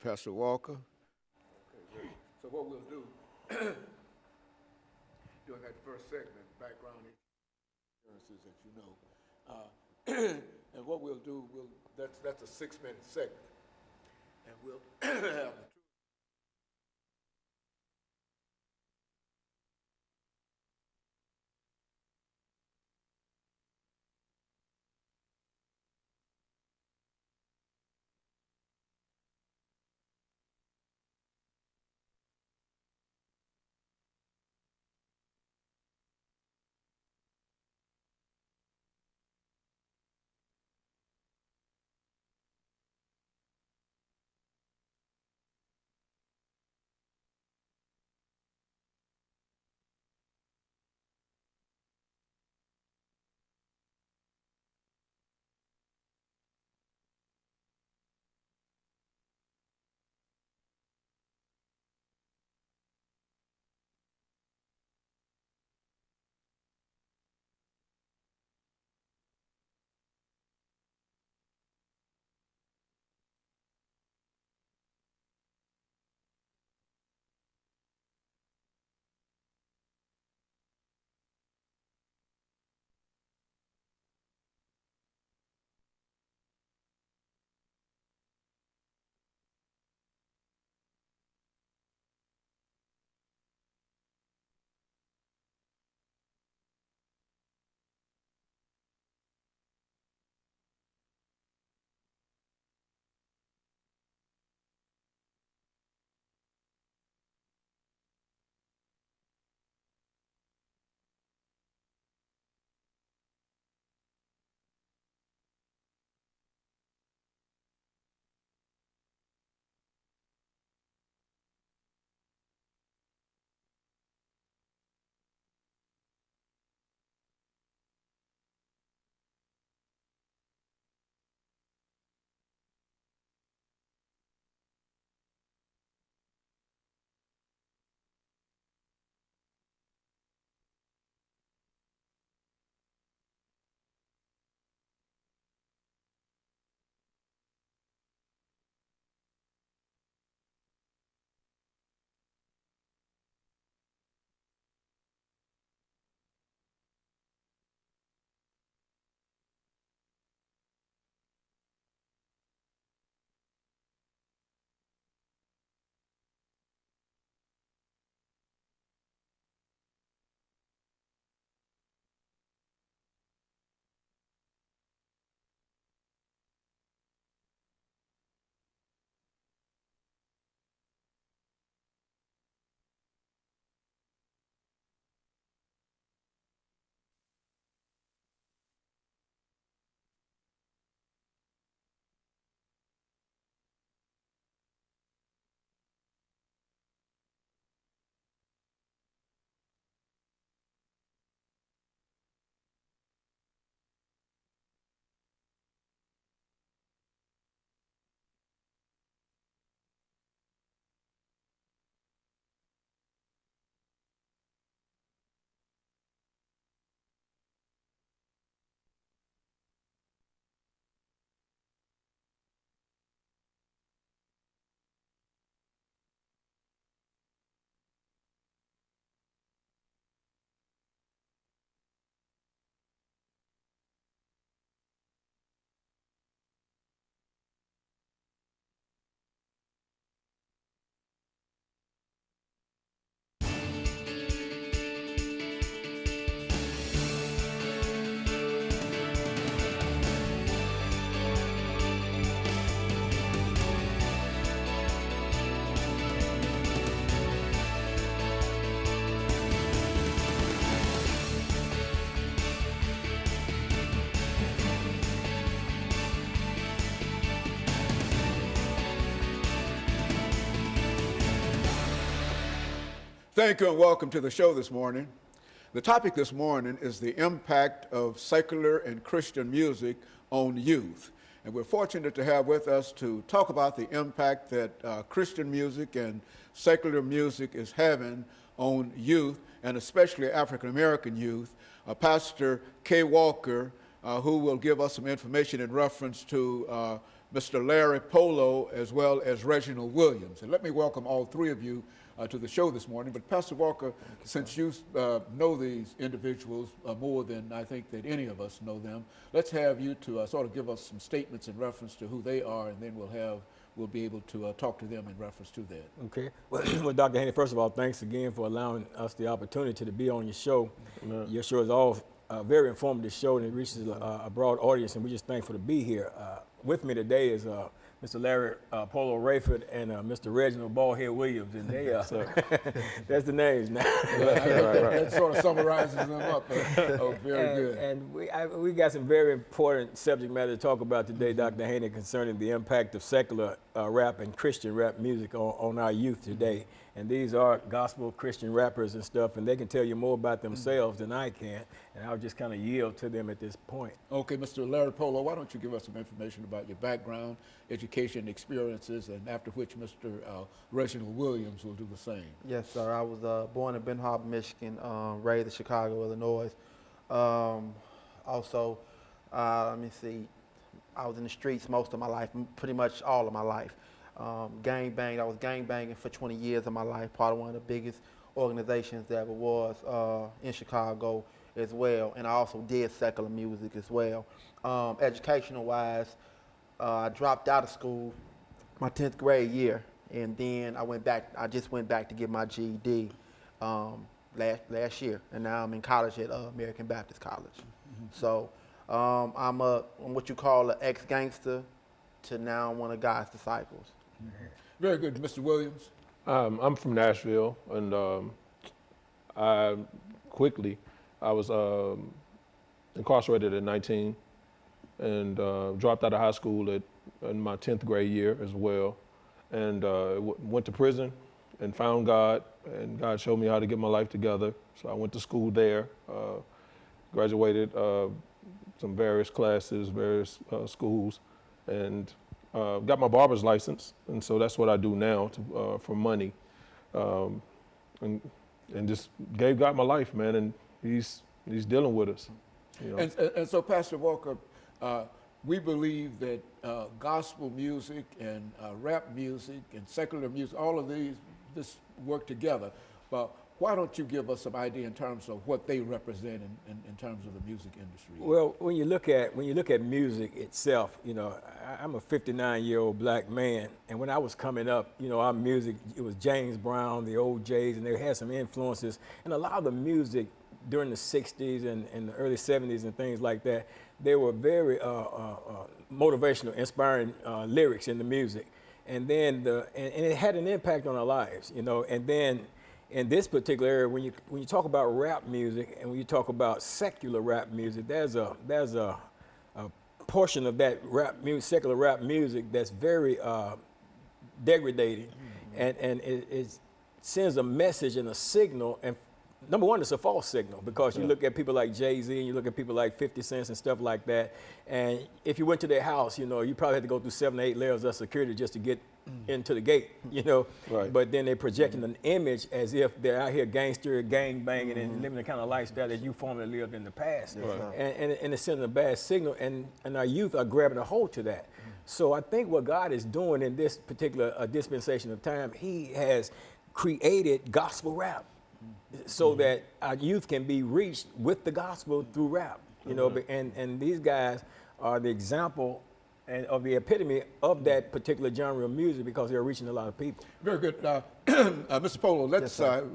Pastor Walker. Okay, great. So what we'll do during that first segment, background experiences that you know, and what we'll do, that's a 6-minute segment, and we'll have the Thank you and welcome to the show this morning. The topic this morning is the impact of secular and Christian music on youth. And we're fortunate to have with us to talk about the impact that Christian music and secular music is having on youth, and especially African American youth, Pastor Kay Walker, who will give us some information in reference to Mr. Larry Polo as well as Reginald Williams. And let me welcome all three of you to the show this morning. But Pastor Walker, since you know these individuals more than I think that any of us know them, let's have you to sort of give us some statements in reference to who they are, and then we'll be able to talk to them in reference to that. Okay. Well, Dr. Haney, first of all, thanks again for allowing us the opportunity to be on your show. Your show is all very informative show, and it reaches a broad audience, and we're just thankful to be here. With me today is Mr. Larry Polo Rayford and Mr. Reginald Ballhead Williams, and they that's the names now. That sort of summarizes them up. Oh, very good. And we got some very important subject matter to talk about today, Dr. Haney, concerning the impact of secular rap and Christian rap music on our youth today. And these are gospel Christian rappers and stuff, and they can tell you more about themselves than I can, and I'll just kind of yield to them at this point. Okay, Mr. Larry Polo, why don't you give us some information about your background, education, experiences, and after which Mr. Reginald Williams will do the same. Yes, sir. I was born in Ben Harbor, Michigan, raised in Chicago, Illinois. Also, let me see, I was in the streets most of my life, pretty much all of my life. Gang banged. I was gang banging for 20 years of my life, part of one of the biggest organizations that ever was in Chicago as well. And I also did secular music as well. Educational wise, I dropped out of school my 10th grade year, and then I just went back to get my GED last year, and now I'm in college at American Baptist College. So I'm what you call an ex-gangster to now one of God's disciples. Very good. Mr. Williams? I'm from Nashville, and I was incarcerated at 19 and dropped out of high school in my 10th grade year as well, and went to prison and found God, and God showed me how to get my life together. So I went to school there, graduated some various classes, various schools, and got my barber's license, and so that's what I do now for money, and just gave God my life, man, and He's dealing with us. You know? And so, Pastor Walker, we believe that gospel music and rap music and secular music, all of these work together. But why don't you give us some idea in terms of what they represent in terms of the music industry? Well, when you look at music itself, you know, I'm a 59-year-old black man, and when I was coming up, you know, our music, it was James Brown, the OJs, and they had some influences, and a lot of the music during the 60s and the early 70s and things like that, they were very motivational, inspiring lyrics in the music, and then and it had an impact on our lives, you know, and then in this particular area, when you talk about rap music and when you talk about secular rap music, there's a portion of that rap music, secular rap music, that's very degrading, and it sends a message and a signal. And number one, it's a false signal, because you look at people like Jay-Z and you look at people like 50 Cent and stuff like that, and if you went to their house, you know, you probably had to go through 7 or 8 layers of security just to get into the gate, you know. Right. But then they're projecting an image as if they're out here gangster, gang banging, and living the kind of lifestyle that you formerly lived in the past. Right. And it's sending a bad signal, and our youth are grabbing a hold to that. So I think what God is doing in this particular dispensation of time, He has created gospel rap, so that our youth can be reached with the gospel through rap, you know, and these guys are the example and of the epitome of that particular genre of music, because they're reaching a lot of people. Very good. Mr. Polo, let's, over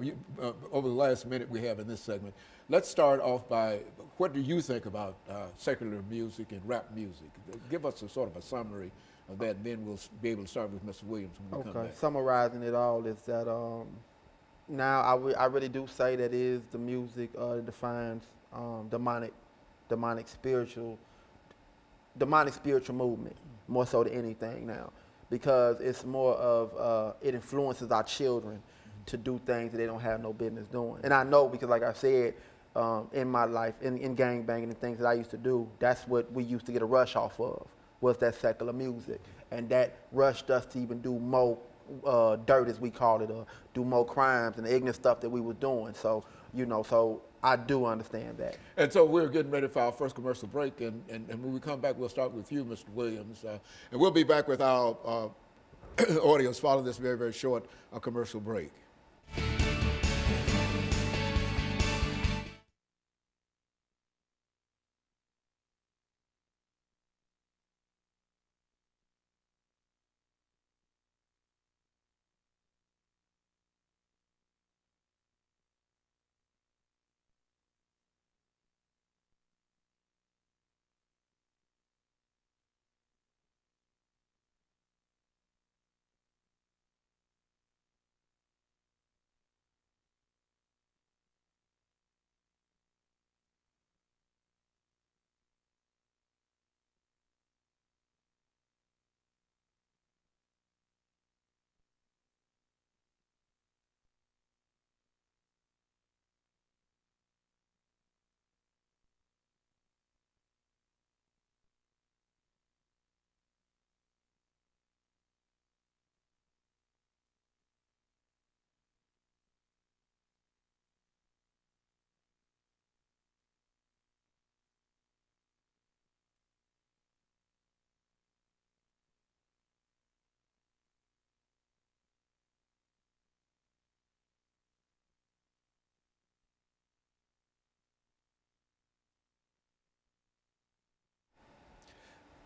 the last minute we have in this segment, let's start off by, what do you think about secular music and rap music? Give us a sort of a summary of that, and then we'll be able to start with Mr. Williams when we come back. Summarizing it all is that now I really do say that is the music that defines demonic spiritual movement, more so than anything now, because it's more of it influences our children to do things that they don't have no business doing. And I know, because like I said, in my life, in gang banging and things that I used to do, that's what we used to get a rush off of, was that secular music, and that rushed us to even do more dirt, as we call it, or do more crimes and the ignorant stuff that we were doing. So So I do understand that. And so we're getting ready for our first commercial break, and when we come back, we'll start with you, Mr. Williams, and we'll be back with our audience following this very, very short commercial break.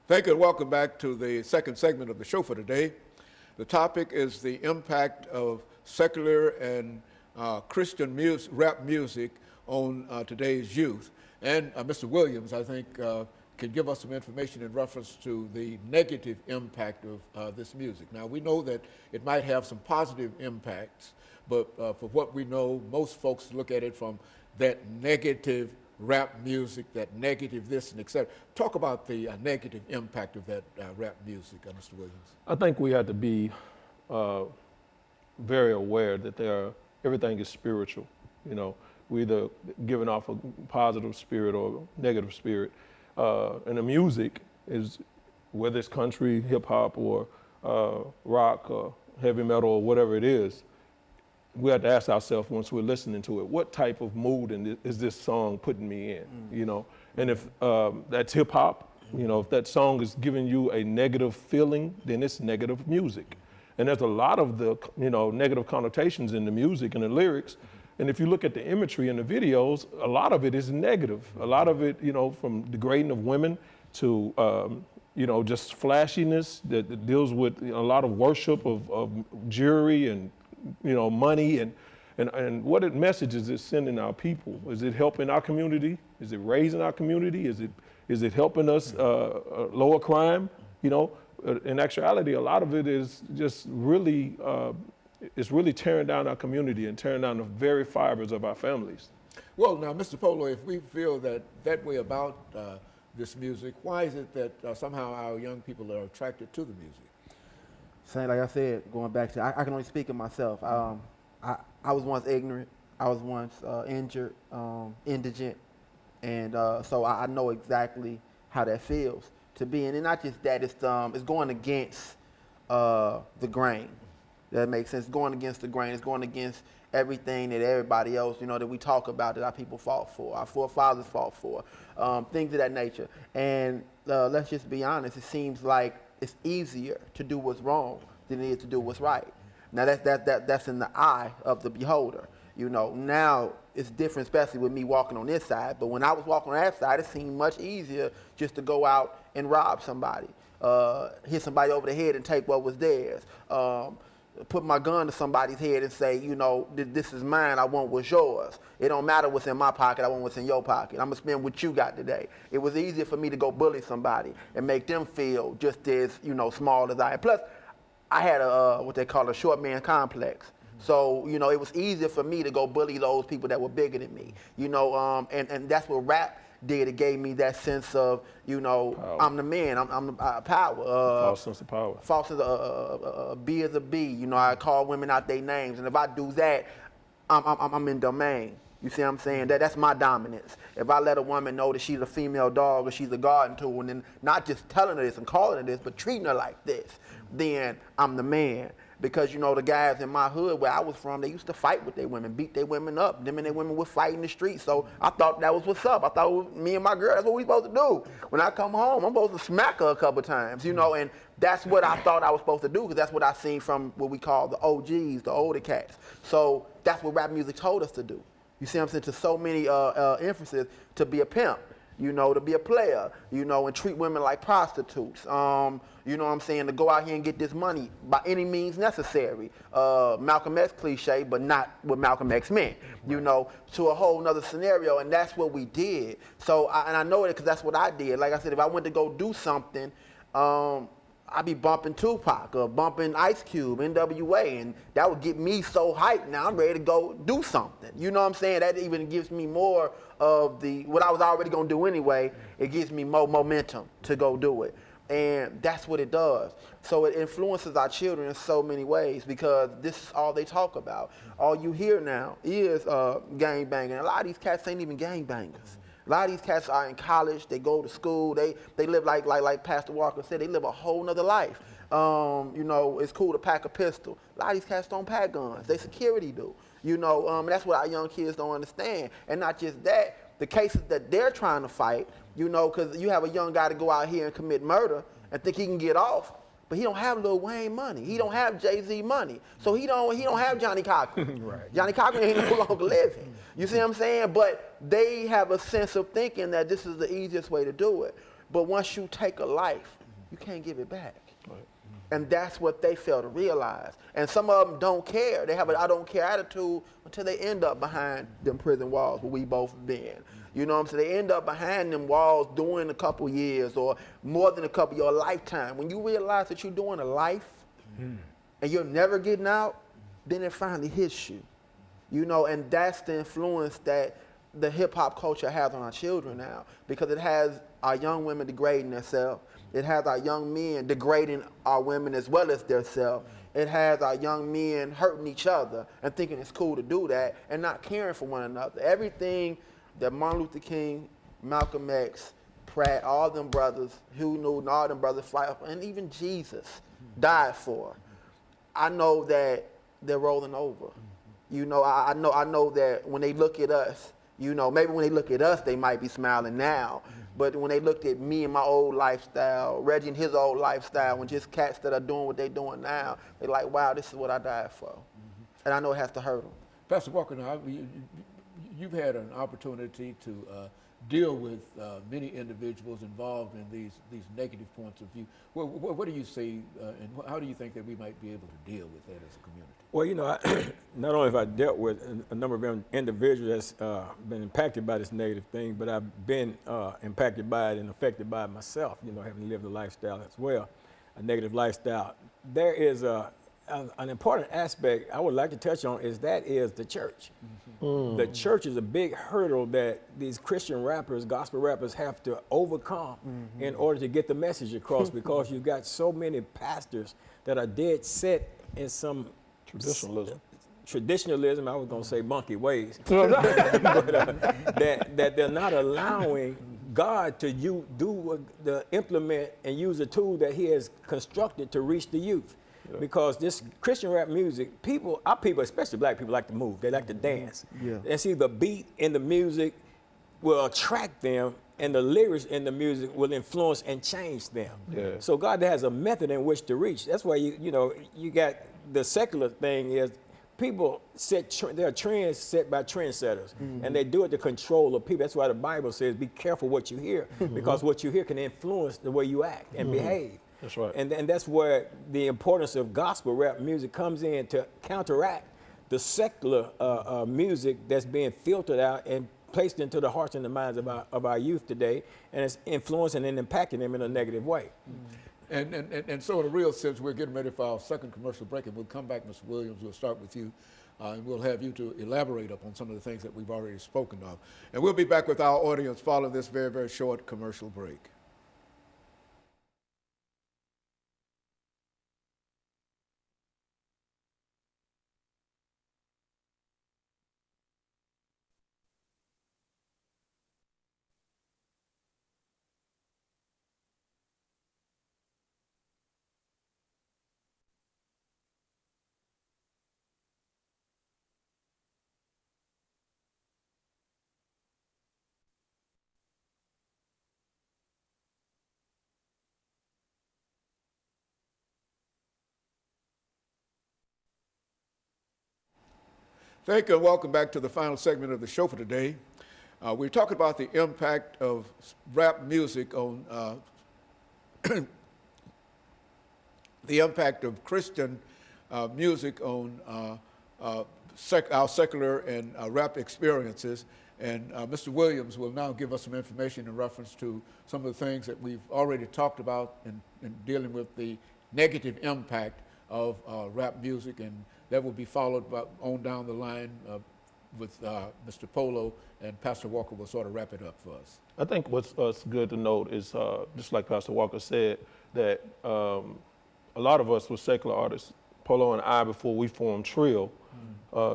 Thank you and welcome back to the second segment of the show for today. The topic is the impact of secular and Christian rap music on today's youth. And Mr. Williams, I think, can give us some information in reference to the negative impact of this music. Now, we know that it might have some positive impacts, but for what we know, most folks look at it from that negative rap music, that negative this and et cetera. Talk about the negative impact of that rap music, Mr. Williams. I think we have to be very aware that everything is spiritual. We're either giving off a positive spirit or a negative spirit. And the music is, whether it's country, hip hop, or rock, or heavy metal, or whatever it is, we have to ask ourselves once we're listening to it, what type of mood is this song putting me in? And if that's hip hop, if that song is giving you a negative feeling, then it's negative music. And there's a lot of the negative connotations in the music and the lyrics. And if you look at the imagery in the videos, a lot of it is negative. A lot of it, from degrading of women to just flashiness that deals with a lot of worship of jewelry and money and what message is it sending our people? Is it helping our community? Is it raising our community? Is it helping us lower crime? In actuality, a lot of it is just really, it's really tearing down our community and tearing down the very fibers of our families. Well, now, Mr. Polo, if we feel that way about this music, why is it that somehow our young people are attracted to the music? Same, like I said, going back to, I can only speak of myself. I was once ignorant. I was once injured, indigent. And so I know exactly how that feels to be. And not just that, it's going against the grain. That makes sense. It's going against the grain. It's going against everything that everybody else, that we talk about, that our people fought for, our forefathers fought for, things of that nature. And let's just be honest, it seems like it's easier to do what's wrong than it is to do what's right. Now that's in the eye of the beholder. Now it's different, especially with me walking on this side. But when I was walking on that side, it seemed much easier just to go out and rob somebody, hit somebody over the head and take what was theirs, put my gun to somebody's head and say, this is mine, I want what's yours. It don't matter what's in my pocket, I want what's in your pocket. I'm gonna spend what you got today. It was easier for me to go bully somebody and make them feel just as, small as I am. Plus, I had what they call a short man complex. So, it was easier for me to go bully those people that were bigger than me, and that's what rap did. It gave me that sense of, power. I'm the man, I'm the power. False sense of power. False sense of B as a B. I call women out their names, and if I do that, I'm in domain. You see what I'm saying? That's my dominance. If I let a woman know that she's a female dog or she's a garden tool, and then not just telling her this and calling her this, but treating her like this, then I'm the man. because, you know, the guys in my hood where I was from, they used to fight with their women, beat their women up. Them and their women would fight in the street. So I thought that was what's up. I thought it was me and my girl, that's what we supposed to do. When I come home, I'm supposed to smack her a couple times, you know, and that's what I thought I was supposed to do, because that's what I seen from what we call the OGs, the older cats. So that's what rap music told us to do. You see what I'm saying? To so many emphasis, to be a pimp, you know, to be a player, you know, and treat women like prostitutes. You know what I'm saying? To go out here and get this money by any means necessary. Malcolm X cliche, but not what Malcolm X meant, you know, to a whole nother scenario. And that's what we did. So, and I know it because that's what I did. Like I said, if I went to go do something, I'd be bumping Tupac or bumping Ice Cube, NWA, and that would get me so hyped. Now I'm ready to go do something. You know what I'm saying? That even gives me more of what I was already gonna do anyway. It gives me more momentum to go do it. And that's what it does. So it influences our children in so many ways, because this is all they talk about. All you hear now is gang banging. A lot of these cats ain't even gang bangers. A lot of these cats are in college, they go to school, they live like Pastor Walker said, they live a whole nother life. You know, it's cool to pack a pistol. A lot of these cats don't pack guns, they security do. You know, that's what our young kids don't understand. And not just that, the cases that they're trying to fight, you know, because you have a young guy to go out here and commit murder and think he can get off, but he don't have Lil Wayne money. He don't have Jay-Z money. So he don't have Johnny Cochran. Right. Johnny Cochran ain't no longer living. You see what I'm saying? But they have a sense of thinking that this is the easiest way to do it. But once you take a life, you can't give it back. Right. And that's what they fail to realize. And some of them don't care. They have an I don't care attitude until they end up behind them prison walls where we both been. You know what I'm saying? They end up behind them walls doing a couple years or more than a couple, your lifetime. When you realize that you're doing a life and you're never getting out, then it finally hits you. You know, and that's the influence that the hip hop culture has on our children now, because it has our young women degrading themselves. It has our young men degrading our women as well as themselves. It has our young men hurting each other and thinking it's cool to do that and not caring for one another. Everything that Martin Luther King, Malcolm X, Pratt, all them brothers, Hugh Newton, all them brothers, and even Jesus died for, I know that they're rolling over. You know, I know that when they look at us, you know, maybe when they look at us, they might be smiling now. But when they looked at me and my old lifestyle, Reggie and his old lifestyle, and just cats that are doing what they're doing now, they're like, wow, this is what I died for. And I know it has to hurt them. Pastor Walker, now, you've had an opportunity to deal with many individuals involved in these negative points of view. What do you see, and how do you think that we might be able to deal with that as a community? Well, you know, not only have I dealt with a number of individuals that's been impacted by this negative thing, but I've been impacted by it and affected by it myself, you know, having lived a lifestyle as well, a negative lifestyle. There is an important aspect I would like to touch on is the church. The church is a big hurdle that these Christian rappers, gospel rappers have to overcome in order to get the message across, because you've got so many pastors that are dead set in some traditionalism, I was going to say monkey ways, but, that they're not allowing God to implement and use a tool that he has constructed to reach the youth. Yeah. Because this Christian rap music, our people, especially black people, like to move. They like to dance. Yeah. And see, the beat in the music will attract them, and the lyrics in the music will influence and change them. Yeah. So God has a method in which to reach. That's why you got the secular thing is people there are trends set by trendsetters, and they do it to control the people. That's why the Bible says, be careful what you hear, because what you hear can influence the way you act and behave. That's right. And that's where the importance of gospel rap music comes in, to counteract the secular music that's being filtered out and placed into the hearts and the minds of our youth today, and it's influencing and impacting them in a negative way. And so in a real sense, we're getting ready for our second commercial break, and we'll come back, Mr. Williams. We'll start with you, and we'll have you to elaborate upon some of the things that we've already spoken of. And we'll be back with our audience following this very, very short commercial break. Thank you and welcome back to the final segment of the show for today. We're talking about the impact of rap music on the impact of Christian music on our secular and rap experiences. And Mr. Williams will now give us some information in reference to some of the things that we've already talked about in dealing with the negative impact of rap music, and that will be followed by, on down the line with Mr. Polo, and Pastor Walker will sort of wrap it up for us. I think what's good to note is, just like Pastor Walker said, that a lot of us were secular artists, Polo and I, before we formed Trill,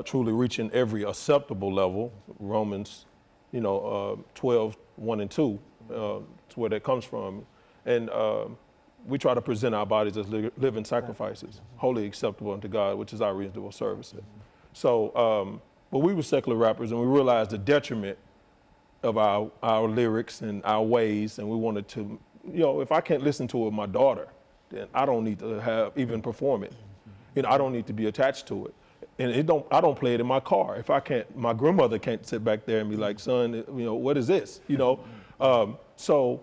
truly reaching every acceptable level, Romans, 12, 1 and 2, to where that comes from. And we try to present our bodies as living sacrifices, wholly acceptable unto God, which is our reasonable service. So, but we were secular rappers, and we realized the detriment of our lyrics and our ways, and we wanted to, if I can't listen to it with my daughter, then I don't need to even perform it. I don't need to be attached to it. And I don't play it in my car. If I can't, my grandmother can't sit back there and be like, son, what is this? So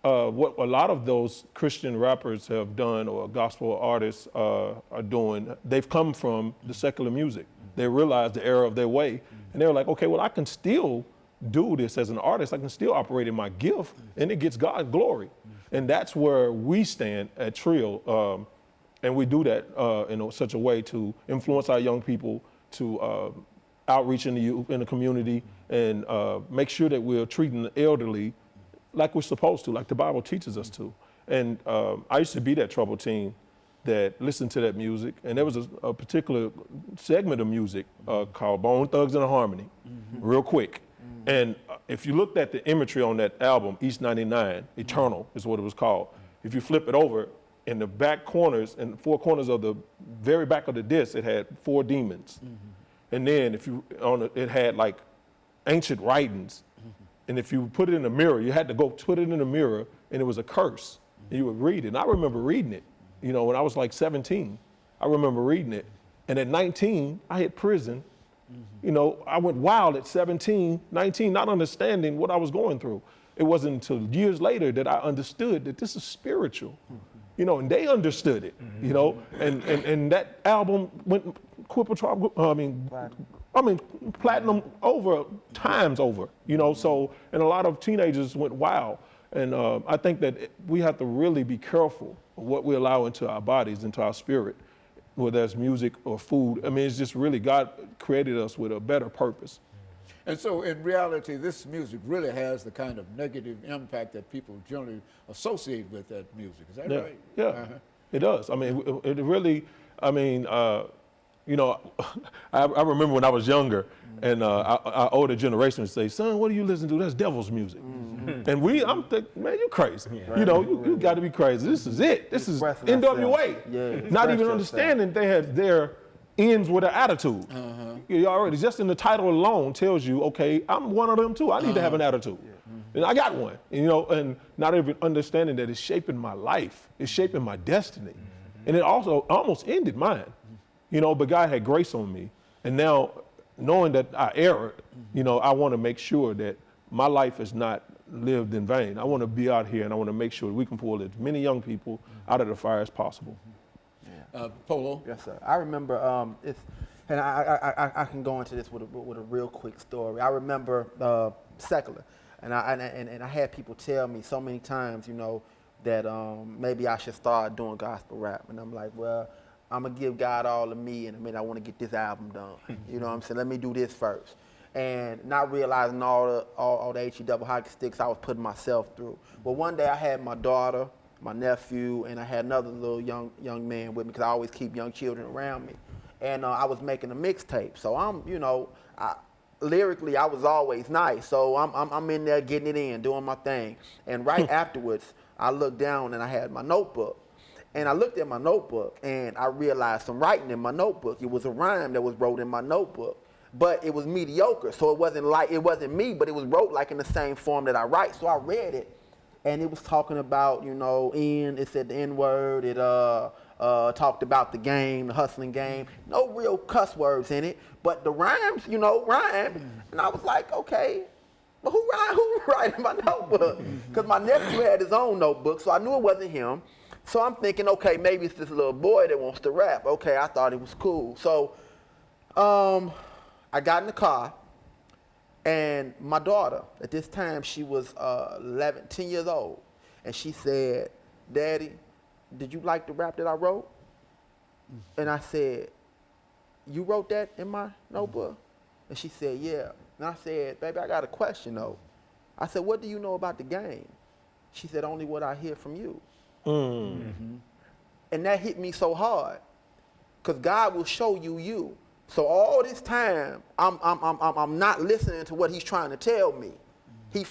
what a lot of those Christian rappers have done, or gospel artists are doing, they've come from the secular music. They realized the error of their way, and they were like, okay, well, I can still do this as an artist. I can still operate in my gift, and it gets God glory. And that's where we stand at Trill. And we do that in such a way to influence our young people, to outreach in the community, and make sure that we're treating the elderly like we're supposed to, like the Bible teaches us to. And I used to be that troubled teen that listened to that music. And there was a particular segment of music called Bone Thugs and Harmony, real quick. And if you looked at the imagery on that album, East 99, Eternal is what it was called. If you flip it over, in the back corners, in the four corners of the very back of the disc, it had 4 demons. And then it had like ancient writings. And if you put it in a mirror, you had to go put it in a mirror, and it was a curse. And you would read it. And I remember reading it, when I was like 17. I remember reading it. And at 19, I hit prison. I went wild at 17, 19, not understanding what I was going through. It wasn't until years later that I understood that this is spiritual. And they understood it, and that album went platinum times over, so, and a lot of teenagers went wild. And I think that we have to really be careful of what we allow into our bodies, into our spirit, whether that's music or food. It's just really, God created us with a better purpose. And so in reality, this music really has the kind of negative impact that people generally associate with that music. Is that right? Yeah, it does. It really, I remember when I was younger, and our older generation would say, son, what do you listen to? That's devil's music. And I'm thinking, man, you crazy. You got to be crazy. This is it. This is NWA. Not even understanding they had their ends with an attitude. You already, just in the title alone tells you, okay, I'm one of them too. I need to have an attitude. And I got one, and not even understanding that it's shaping my life. It's shaping my destiny. And it also almost ended mine, but God had grace on me. And now, knowing that I erred, I want to make sure that my life is not lived in vain. I want to be out here, and I want to make sure we can pull as many young people out of the fire as possible. Polo? Yes, sir. I remember, and I can go into this with a real quick story. I remember secular, and I had people tell me so many times, that maybe I should start doing gospel rap, and I'm like, well, I'm gonna give God all of me, and I want to get this album done. You know what I'm saying? Let me do this first, and not realizing all the HE double hockey sticks I was putting myself through. Well, one day I had my daughter, my nephew, and I had another little young man with me, because I always keep young children around me. And I was making a mixtape. So I'm, lyrically I was always nice. So I'm in there getting it in, doing my thing. And right afterwards, I looked down and I had my notebook. And I looked at my notebook and I realized some writing in my notebook. It was a rhyme that was wrote in my notebook. But it was mediocre. So it wasn't me, but it was wrote like in the same form that I write. So I read it. And it was talking about, it said the N-word, talked about the game, the hustling game. No real cuss words in it, but the rhymes, rhyme. And I was like, okay, but who writing my notebook? Because my nephew had his own notebook, so I knew it wasn't him. So I'm thinking, okay, maybe it's this little boy that wants to rap. Okay, I thought it was cool. So I got in the car, and my daughter, at this time, she was 10 years old. And she said, Daddy, did you like the rap that I wrote? And I said, you wrote that in my notebook? And she said, yeah. And I said, baby, I got a question though. I said, what do you know about the game? She said, only what I hear from you. And that hit me so hard, because God will show you you. So all this time, I'm not listening to what he's trying to tell me. He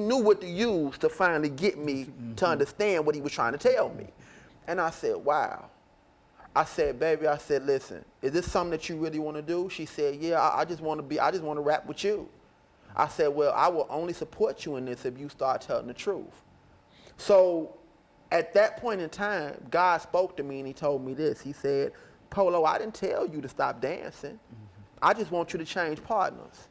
knew what to use to finally get me to understand what he was trying to tell me. And I said, wow. I said, baby, I said, listen, is this something that you really want to do? She said, yeah, I just want to rap with you. I said, well, I will only support you in this if you start telling the truth. So at that point in time, God spoke to me and he told me this. He said, Polo, I didn't tell you to stop dancing. I just want you to change partners.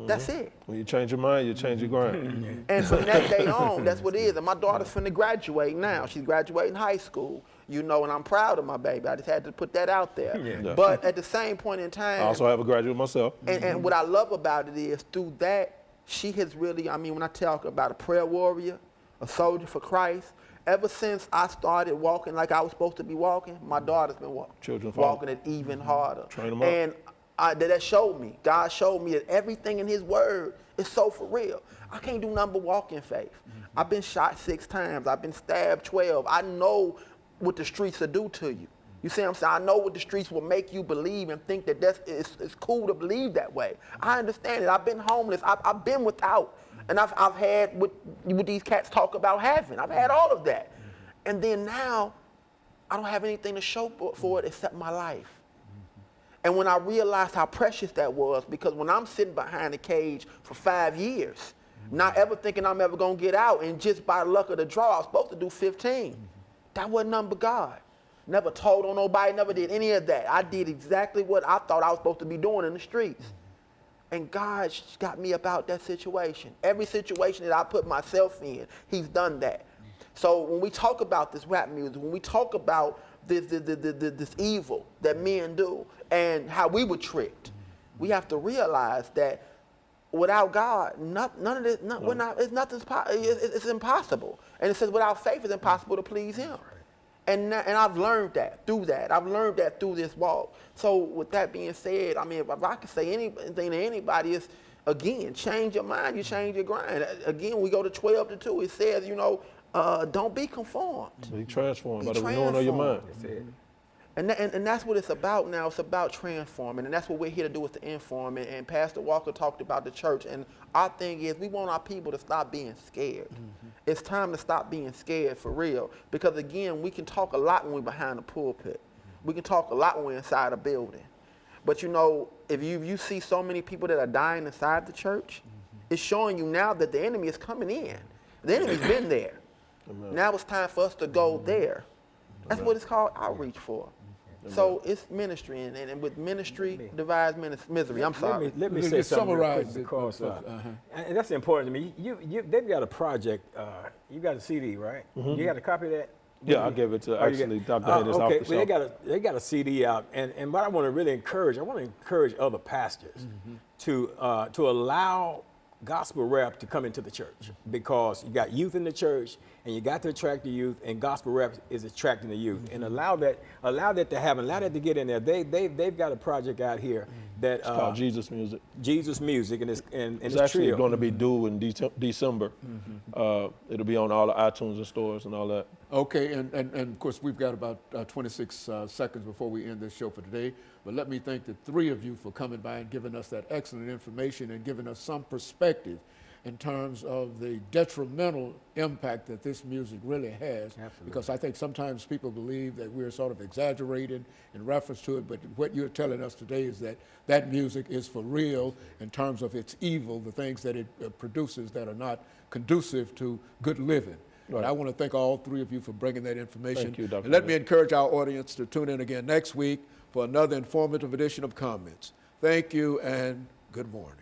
That's it. When you change your mind, you change your grind. And from that day on, that's what it is. And my daughter's finna graduate now. She's graduating high school, and I'm proud of my baby. I just had to put that out there. Yeah. But at the same point in time, I also have a graduate myself. and what I love about it is through that, she has really, when I talk about a prayer warrior, a soldier for Christ, ever since I started walking like I was supposed to be walking, my daughter's been walking it even harder. Train them up. And that showed me. God showed me that everything in his word is so for real. I can't do nothing but walk in faith. I've been shot 6 times. I've been stabbed 12. I know what the streets will do to you. You see what I'm saying? I know what the streets will make you believe and think that it's cool to believe that way. I understand it. I've been homeless. I've been without. And I've had what these cats talk about having. I've had all of that. And then now, I don't have anything to show for it except my life. And when I realized how precious that was, because when I'm sitting behind a cage for 5 years, not ever thinking I'm ever going to get out, and just by luck of the draw, I was supposed to do 15. That wasn't nothing but God. Never told on nobody, never did any of that. I did exactly what I thought I was supposed to be doing in the streets. And God got me about that situation. Every situation that I put myself in, he's done that. So when we talk about this rap music, when we talk about this evil that men do and how we were tricked, we have to realize that without God, none of this, it's impossible. And it says without faith, it's impossible to please him. And I've learned that through that. I've learned that through this walk. So with that being said, if I could say anything to anybody, is again, change your mind, you change your grind. Again, we go to 12:2. It says, don't be conformed. Be transformed by the transformed. renewing of your mind. That's it. And that's what it's about now. It's about transforming, and that's what we're here to do, is to inform. And Pastor Walker talked about the church, and our thing is we want our people to stop being scared. It's time to stop being scared for real, because again, we can talk a lot when we're behind the pulpit. We can talk a lot when we're inside a building. But if you see so many people that are dying inside the church, it's showing you now that the enemy is coming in. The enemy's been there. Amen. Now it's time for us to go there. That's what it's called outreach for. So it's ministry, and with ministry divides misery. I'm sorry. Let me Let's say just something real summarize quick, it, because folks. and that's important to me. They've got a project. You got a CD, right? You got a copy of that? Yeah, I gave it to actually Dr. Haynes off okay, the well, shelf. they got a CD out, and what I want to really encourage, other pastors to allow gospel rap to come into the church, because you got youth in the church, and you got to attract the youth, and gospel rap is attracting the youth, and allow that to happen, allow that to get in there. They've got a project out here that It's called Jesus Music. Jesus Music, and It's it's actually trio. going to be due in December. It'll be on all the iTunes and stores and all that. Okay, and of course, we've got about 26 seconds before we end this show for today. But let me thank the 3 of you for coming by and giving us that excellent information and giving us some perspective in terms of the detrimental impact that this music really has. Absolutely. Because I think sometimes people believe that we're sort of exaggerating in reference to it, but what you're telling us today is that music is for real in terms of its evil, the things that it produces that are not conducive to good living. But Right. I want to thank all three of you for bringing that information. Thank you, Dr. And let me Smith. encourage our audience to tune in again next week for another informative edition of Comments. Thank you and good morning.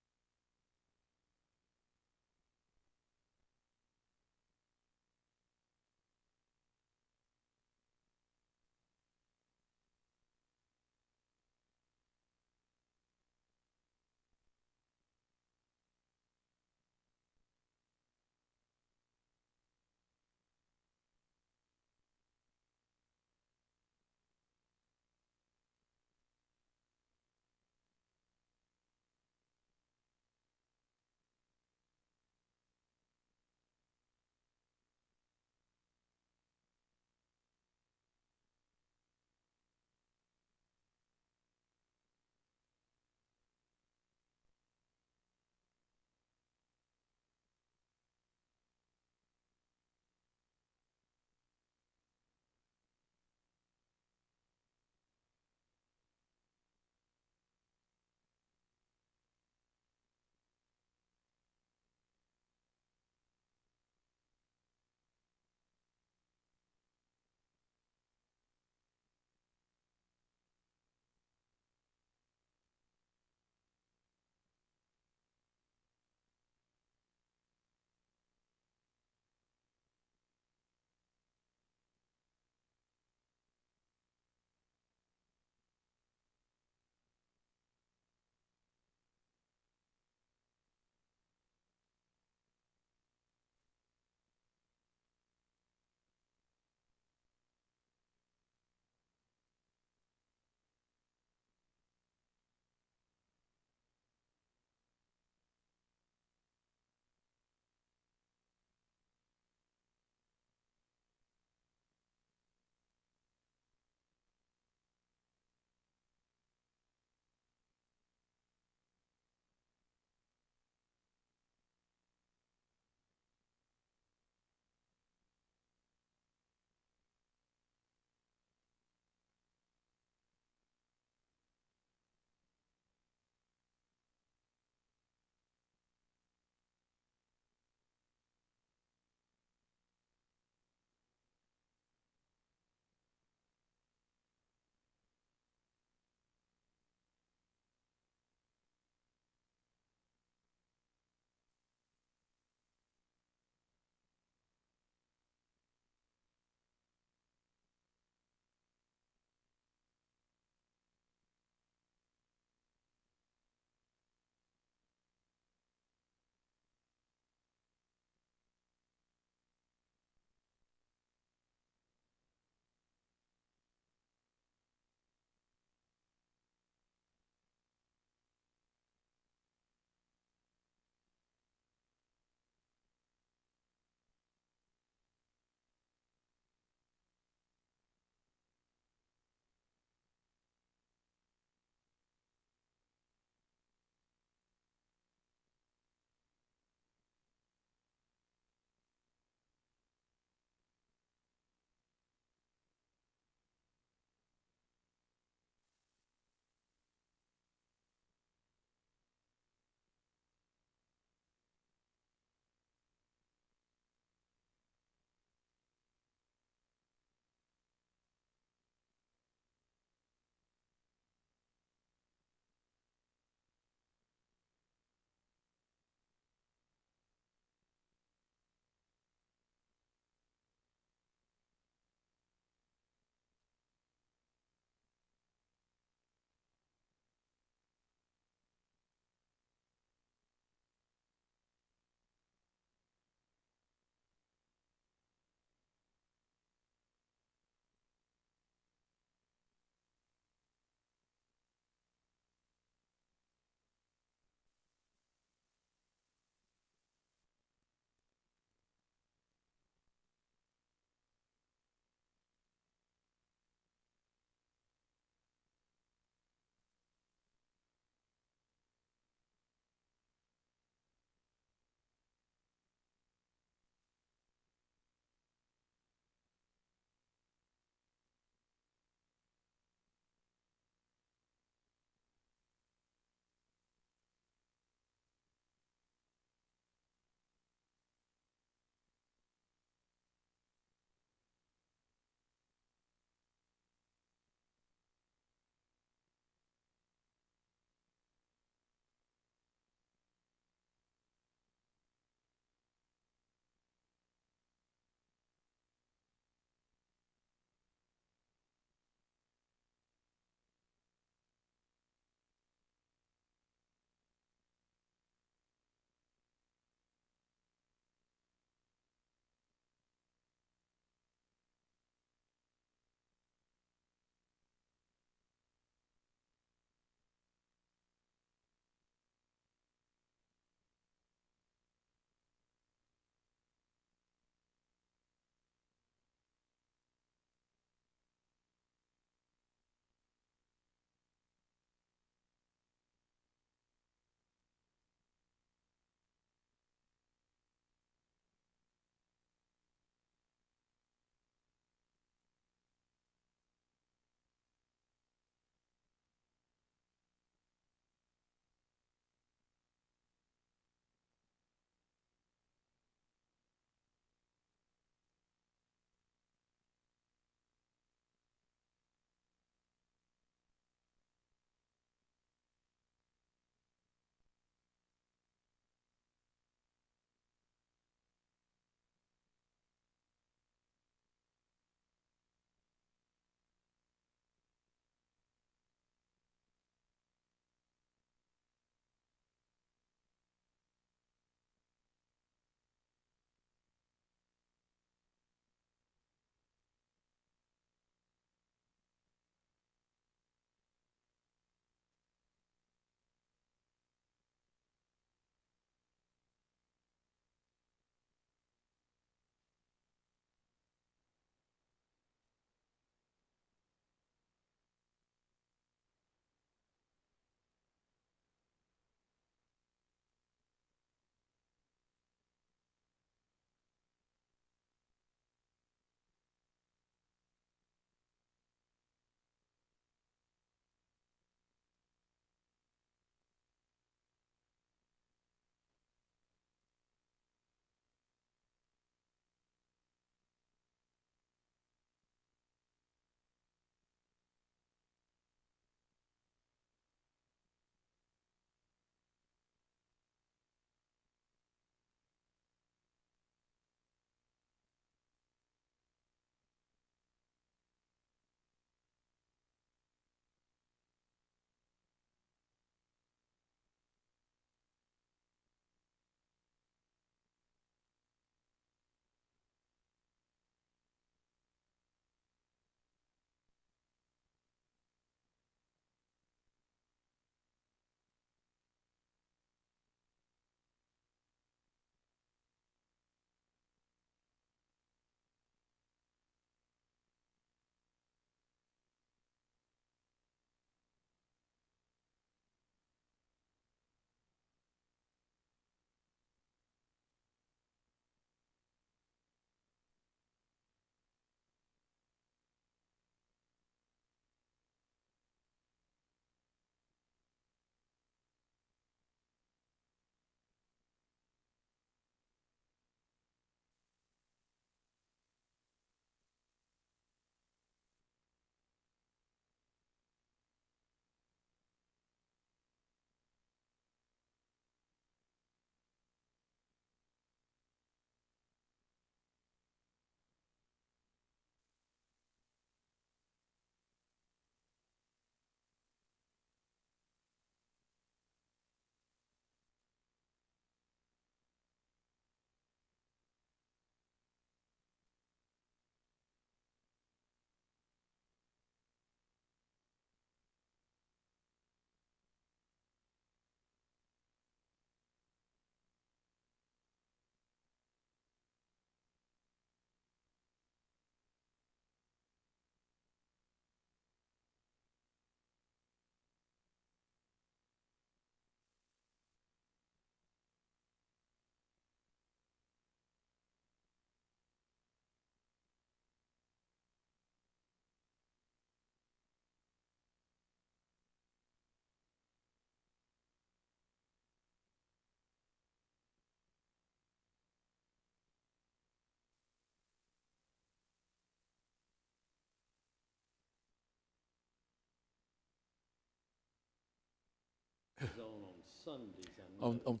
Sundays and On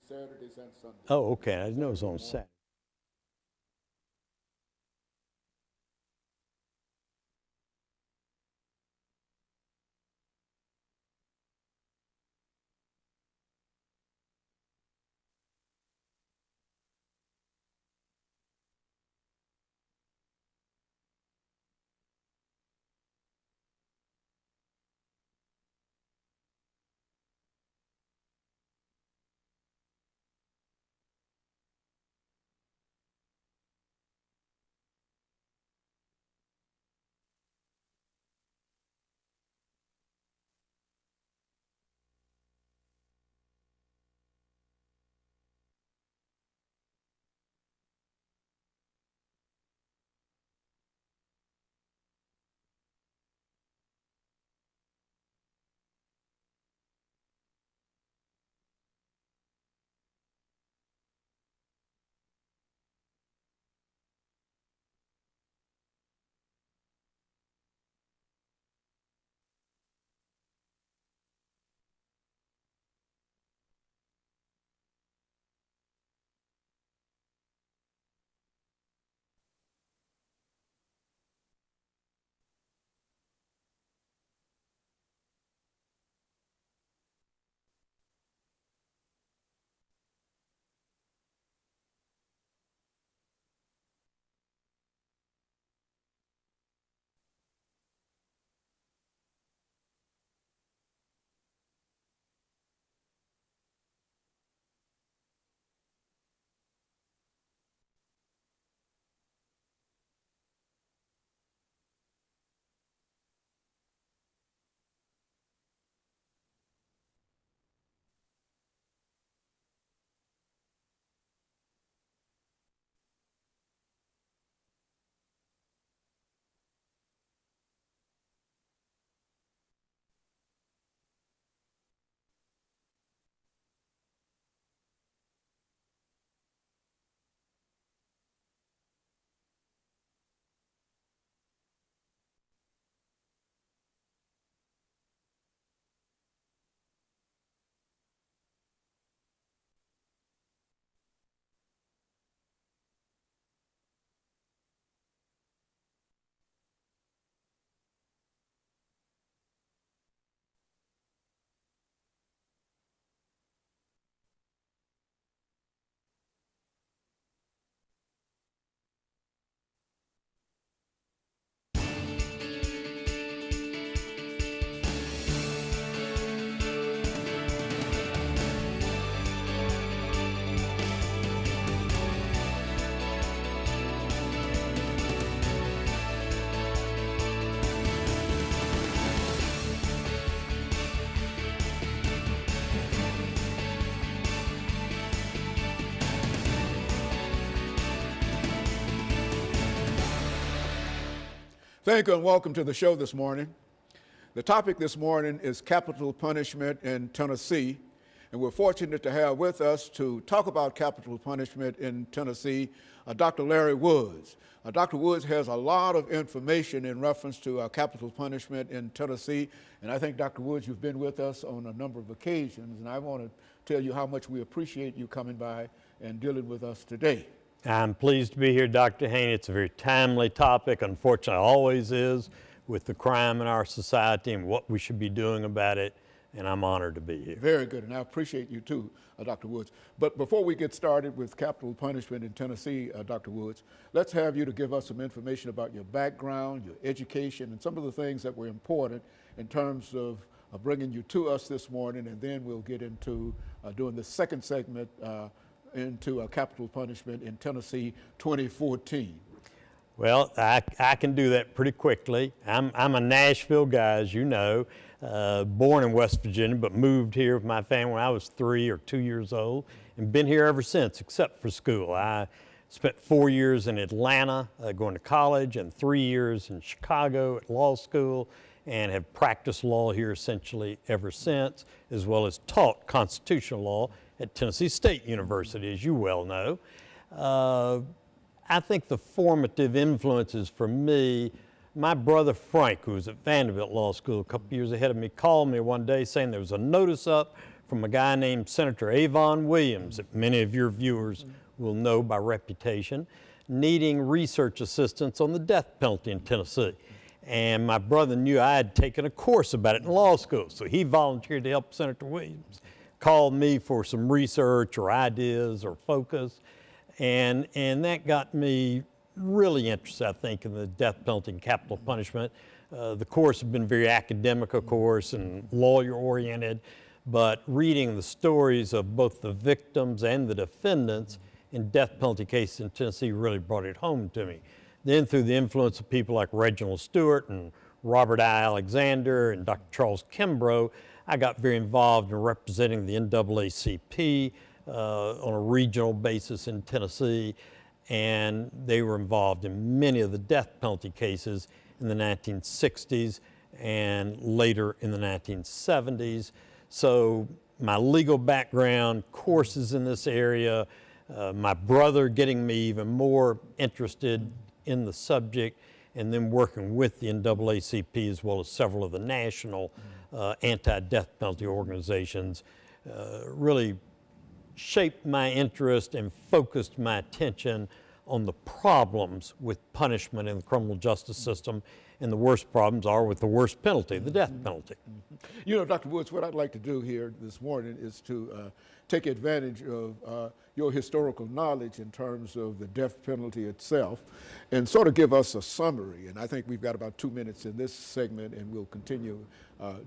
Saturdays and Sundays. Oh, okay. I didn't know it was on Saturday. Thank you and welcome to the show this morning. The topic this morning is capital punishment in Tennessee, and we're fortunate to have with us to talk about capital punishment in Tennessee, Dr. LWoods. Dr. Woods has a lot of information in reference to capital punishment in Tennessee, and I think, Dr. Woods, you've been with us on a number of occasions, and I want to tell you how much we appreciate you coming by and dealing with us today. I'm pleased to be here, Dr. Haney. It's a very timely topic, unfortunately always is, with the crime in our society and what we should be doing about it, and I'm honored to be here. Very good, and I appreciate you too, Dr. Woods. But before we get started with capital punishment in Tennessee, Dr. Woods, let's have you to give us some information about your background, your education, and some of the things that were important in terms of bringing you to us this morning, and then we'll get into doing the second segment into capital punishment in Tennessee 2014. Well, I can do that pretty quickly. I'm a Nashville guy, as you know, born in West Virginia, but moved here with my family when I was 3 or 2 years old, and been here ever since, except for school. I spent 4 years in Atlanta going to college, and 3 years in Chicago at law school, and have practiced law here essentially ever since, as well as taught constitutional law at Tennessee State University, as you well know. I think the formative influences for me, my brother Frank, who was at Vanderbilt Law School a couple years ahead of me, called me one day saying there was a notice up from a guy named Senator Avon Williams, that many of your viewers will know by reputation, needing research assistance on the death penalty in Tennessee. And my brother knew I had taken a course about it in law school, so he volunteered to help Senator Williams, called me for some research or ideas or focus, and that got me really interested, I think, in the death penalty and capital punishment. The course had been very academic, of course, and lawyer-oriented, but reading the stories of both the victims and the defendants in death penalty cases in Tennessee really brought it home to me. Then through the influence of people like Reginald Stewart and Robert I. Alexander and Dr. Charles Kimbrough, I got very involved in representing the NAACP on a regional basis in Tennessee, and they were involved in many of the death penalty cases in the 1960s and later in the 1970s. So my legal background, courses in this area, my brother getting me even more interested in the subject, and then working with the NAACP as well as several of the national anti-death penalty organizations really shaped my interest and focused my attention on the problems with punishment in the criminal justice system, and the worst problems are with the worst penalty, the death penalty. You know, Dr. Woods, what I'd like to do here this morning is to take advantage of your historical knowledge in terms of the death penalty itself and sort of give us a summary. And I think we've got about 2 minutes in this segment, and we'll continue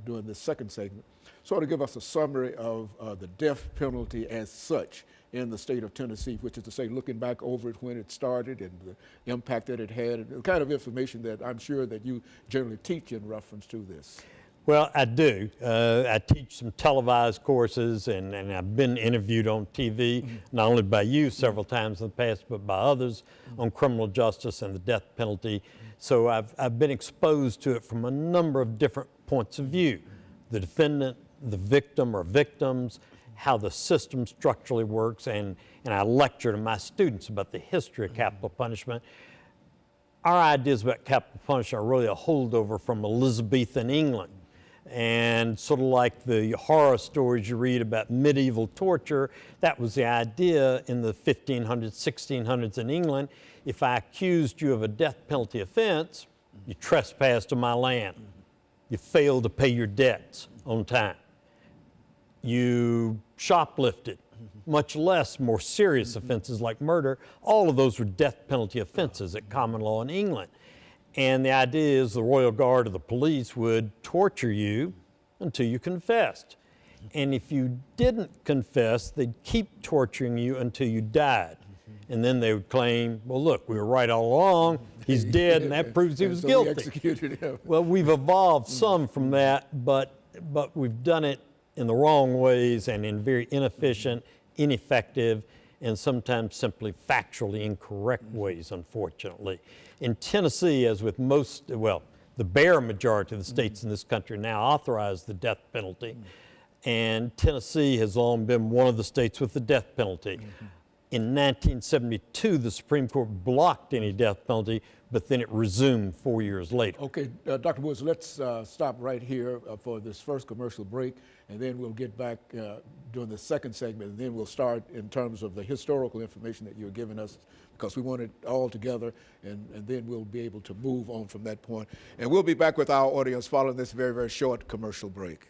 during this second segment. Sort of give us a summary of the death penalty as such in the state of Tennessee, which is to say, looking back over it when it started and the impact that it had, and the kind of information that I'm sure that you generally teach in reference to this. Well, I do. I teach some televised courses, and I've been interviewed on TV, not only by you several times in the past, but by others on criminal justice and the death penalty. So I've been exposed to it from a number of different points of view. The defendant, the victim or victims, how the system structurally works, and I lecture to my students about the history of capital punishment. Our ideas about capital punishment are really a holdover from Elizabethan England. And sort of like the horror stories you read about medieval torture, that was the idea in the 1500s, 1600s in England. If I accused you of a death penalty offense, you trespassed on my land. You failed to pay your debts on time. You shoplifted, much less more serious offenses like murder. All of those were death penalty offenses at common law in England. And the idea is the Royal Guard or the police would torture you until you confessed. And if you didn't confess, they'd keep torturing you until you died. And then they would claim, well, look, we were right all along. He's dead, and that proves he was so guilty. We executed him. Well, we've evolved some from that, but we've done it in the wrong ways and in very inefficient, ineffective, and sometimes simply factually incorrect ways, unfortunately. In Tennessee, as with most, well, the bare majority of the states in this country now authorize the death penalty, and Tennessee has long been one of the states with the death penalty. In 1972, the Supreme Court blocked any death penalty, but then it resumed 4 years later. Okay, Dr. Woods, let's stop right here for this first commercial break, and then we'll get back during the second segment, and then we'll start in terms of the historical information that you're giving us, because we want it all together, and then we'll be able to move on from that point. And we'll be back with our audience following this very, very short commercial break.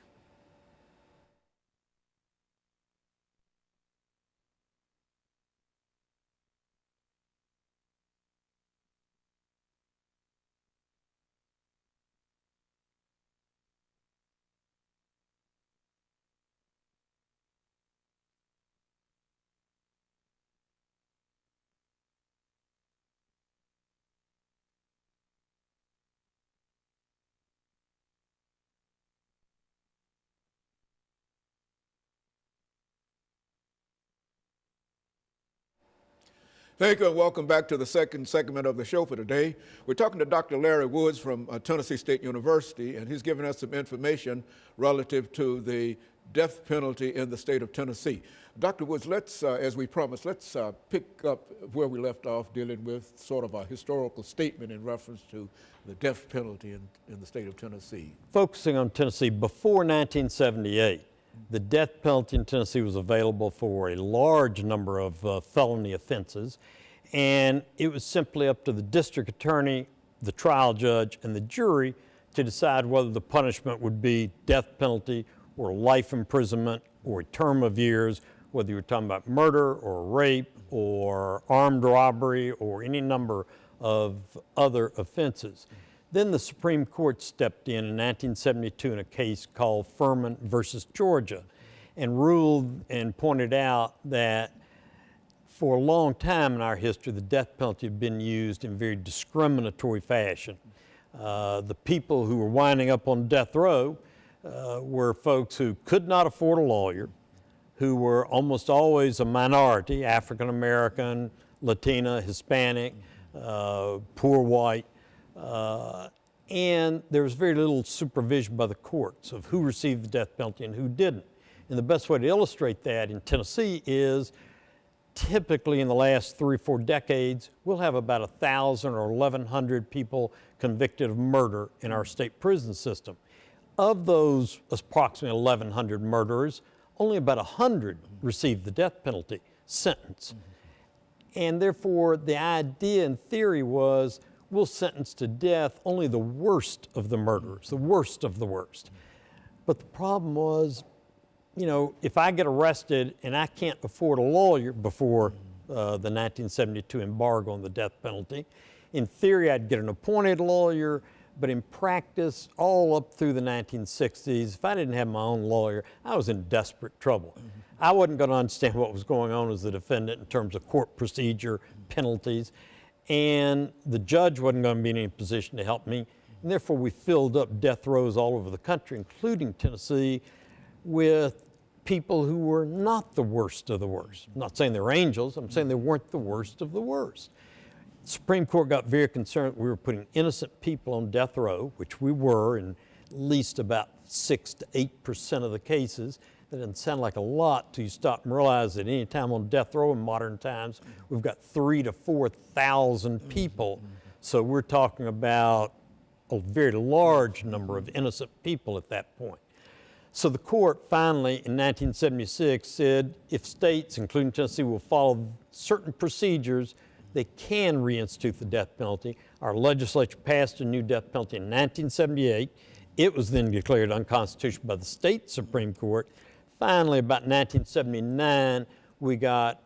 Thank you, and welcome back to the second segment of the show for today. We're talking to Dr. Larry Woods from Tennessee State University, and he's giving us some information relative to the death penalty in the state of Tennessee. Dr. Woods, let's, as we promised, let's pick up where we left off, dealing with sort of a historical statement in reference to the death penalty in the state of Tennessee. Focusing on Tennessee, before 1978, The death penalty in Tennessee was available for a large number of felony offenses, and it was simply up to the district attorney, the trial judge, and the jury to decide whether the punishment would be death penalty or life imprisonment or a term of years, whether you were talking about murder or rape or armed robbery or any number of other offenses. Then the Supreme Court stepped in 1972 in a case called Furman versus Georgia and ruled and pointed out that for a long time in our history, the death penalty had been used in very discriminatory fashion. The people who were winding up on death row were folks who could not afford a lawyer, who were almost always a minority, African American, Latina, Hispanic, poor white, and there was very little supervision by the courts of who received the death penalty and who didn't. And the best way to illustrate that in Tennessee is typically in the last 3 or 4 decades, we'll have about 1,000 or 1,100 people convicted of murder in our state prison system. Of those approximately 1,100 murderers, only about 100 received the death penalty sentence. And therefore, the idea in theory was we'll sentence to death only the worst of the murderers, the worst of the worst. But the problem was, you know, if I get arrested and I can't afford a lawyer before the 1972 embargo on the death penalty, in theory I'd get an appointed lawyer, but in practice, all up through the 1960s, if I didn't have my own lawyer, I was in desperate trouble. I wasn't going to understand what was going on as the defendant in terms of court procedure, penalties, and the judge wasn't going to be in any position to help me. And therefore, we filled up death rows all over the country, including Tennessee, with people who were not the worst of the worst. I'm not saying they were angels, I'm saying they weren't the worst of the worst. The Supreme Court got very concerned we were putting innocent people on death row, which we were in at least about 6 to 8% of the cases. That doesn't sound like a lot till you stop and realize that any time on death row in modern times, we've got 3,000 to 4,000 people. So we're talking about a very large number of innocent people at that point. So the court finally in 1976 said if states, including Tennessee, will follow certain procedures, they can reinstitute the death penalty. Our legislature passed a new death penalty in 1978. It was then declared unconstitutional by the state Supreme Court. Finally, about 1979, we got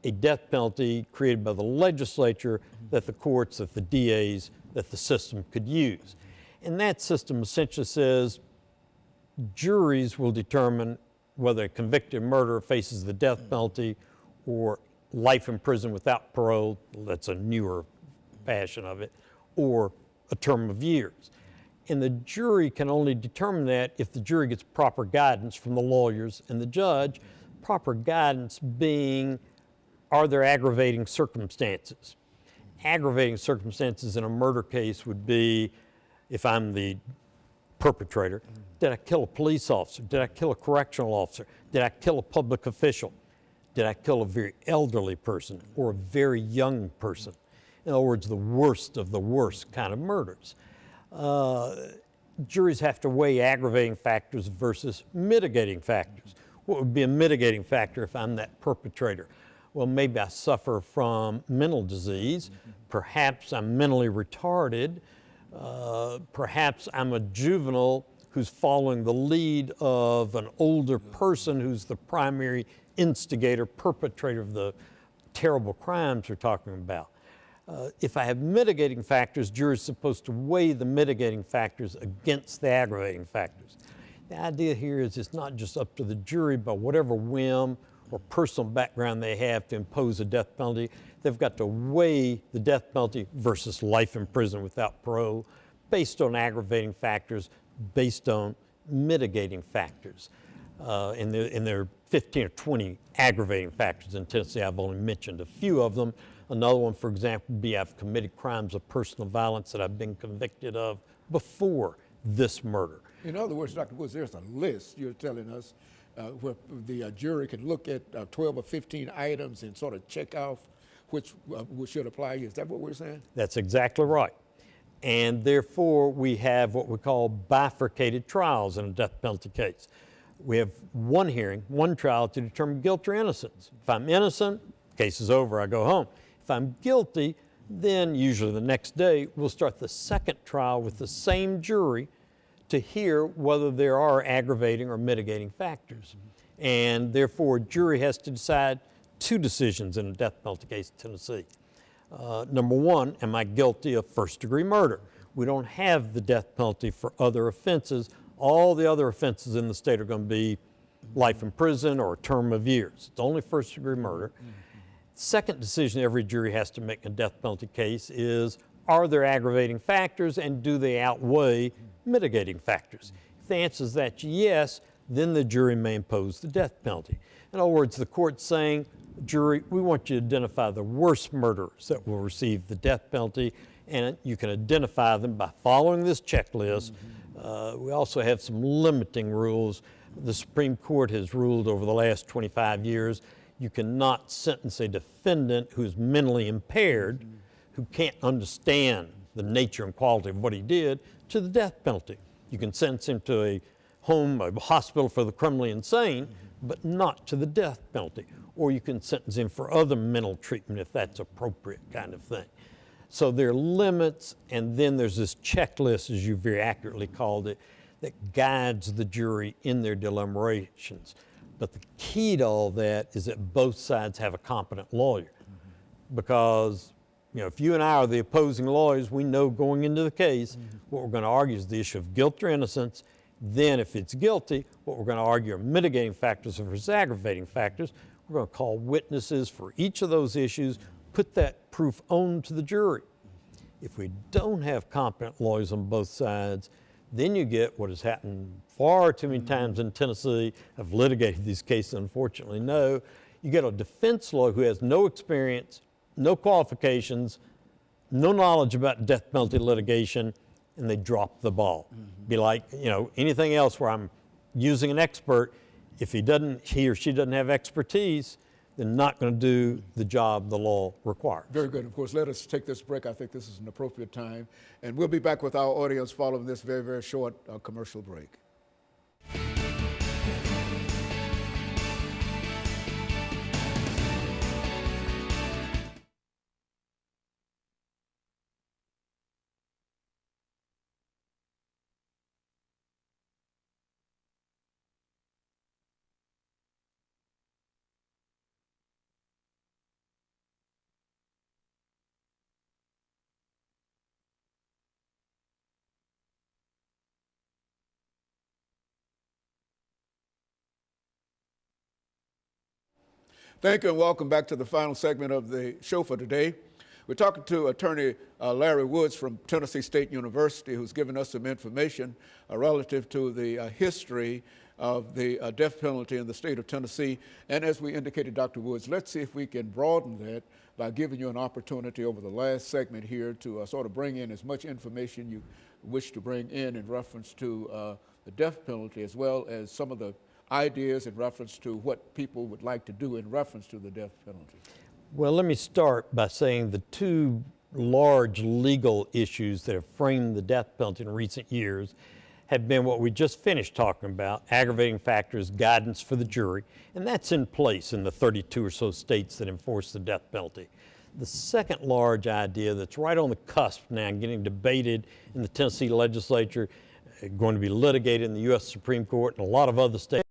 a death penalty created by the legislature that the courts, that the DAs, that the system could use. And that system essentially says juries will determine whether a convicted murderer faces the death penalty or life in prison without parole, that's a newer fashion of it, or a term of years. And the jury can only determine that if the jury gets proper guidance from the lawyers and the judge, proper guidance being, are there aggravating circumstances? Aggravating circumstances in a murder case would be, if I'm the perpetrator, did I kill a police officer? Did I kill a correctional officer? Did I kill a public official? Did I kill a very elderly person or a very young person? In other words, the worst of the worst kind of murders. Juries have to weigh aggravating factors versus mitigating factors. What would be a mitigating factor if I'm that perpetrator? Well, maybe I suffer from mental disease. Perhaps I'm mentally retarded. Perhaps I'm a juvenile who's following the lead of an older person who's the primary instigator, perpetrator of the terrible crimes we're talking about. If I have mitigating factors, juries are supposed to weigh the mitigating factors against the aggravating factors. The idea here is it's not just up to the jury by whatever whim or personal background they have to impose a death penalty. They've got to weigh the death penalty versus life in prison without parole based on aggravating factors, based on mitigating factors. And there are 15 or 20 aggravating factors in Tennessee. I've only mentioned a few of them. Another one, for example, would be I've committed crimes of personal violence that I've been convicted of before this murder. In other words, Dr. Woods, there's a list you're telling us where the jury can look at 12 or 15 items and sort of check off which should apply. Is that what we're saying? That's exactly right. And therefore, we have what we call bifurcated trials in a death penalty case. We have one hearing, one trial to determine guilt or innocence. If I'm innocent, case is over, I go home. If I'm guilty, then usually the next day we'll start the second trial with the same jury to hear whether there are aggravating or mitigating factors. And therefore, a jury has to decide two decisions in a death penalty case in Tennessee. Number one, am I guilty of first-degree murder? We don't have the death penalty for other offenses. All the other offenses in the state are going to be life in prison or a term of years. It's only first-degree murder. Second decision every jury has to make in a death penalty case is, are there aggravating factors and do they outweigh mitigating factors? If the answer is that yes, then the jury may impose the death penalty. In other words, the court's saying, jury, we want you to identify the worst murderers that will receive the death penalty, and you can identify them by following this checklist. We also have some limiting rules. The Supreme Court has ruled over the last 25 years you cannot sentence a defendant who's mentally impaired, who can't understand the nature and quality of what he did, to the death penalty. You can sentence him to a home, a hospital for the criminally insane, but not to the death penalty. Or you can sentence him for other mental treatment if that's appropriate kind of thing. So there are limits, and then there's this checklist, as you very accurately called it, that guides the jury in their deliberations. But the key to all that is that both sides have a competent lawyer. Because, you know, if you and I are the opposing lawyers, we know going into the case, what we're going to argue is the issue of guilt or innocence. Then if it's guilty, what we're going to argue are mitigating factors versus aggravating factors. We're going to call witnesses for each of those issues, put that proof on to the jury. If we don't have competent lawyers on both sides, then you get what has happened far too many times in Tennessee. I've litigated these cases, unfortunately, no. You get a defense lawyer who has no experience, no qualifications, no knowledge about death penalty litigation, and they drop the ball. Be like, you know, anything else where I'm using an expert, if he or she doesn't have expertise, they're not going to do the job the law requires. Very good. Of course, let us take this break. I think this is an appropriate time. And we'll be back with our audience following this very, very short commercial break. Thank you and welcome back to the final segment of the show for today. We're talking to attorney Larry Woods from Tennessee State University, who's given us some information relative to the history of the death penalty in the state of Tennessee. And as we indicated, Dr. Woods, let's see if we can broaden that by giving you an opportunity over the last segment here to sort of bring in as much information you wish to bring in reference to the death penalty, as well as some of the ideas in reference to what people would like to do in reference to the death penalty. Well, let me start by saying the two large legal issues that have framed the death penalty in recent years have been what we just finished talking about, aggravating factors, guidance for the jury, and that's in place in the 32 or so states that enforce the death penalty. The second large idea that's right on the cusp now and getting debated in the Tennessee legislature, going to be litigated in the U.S. Supreme Court and a lot of other states,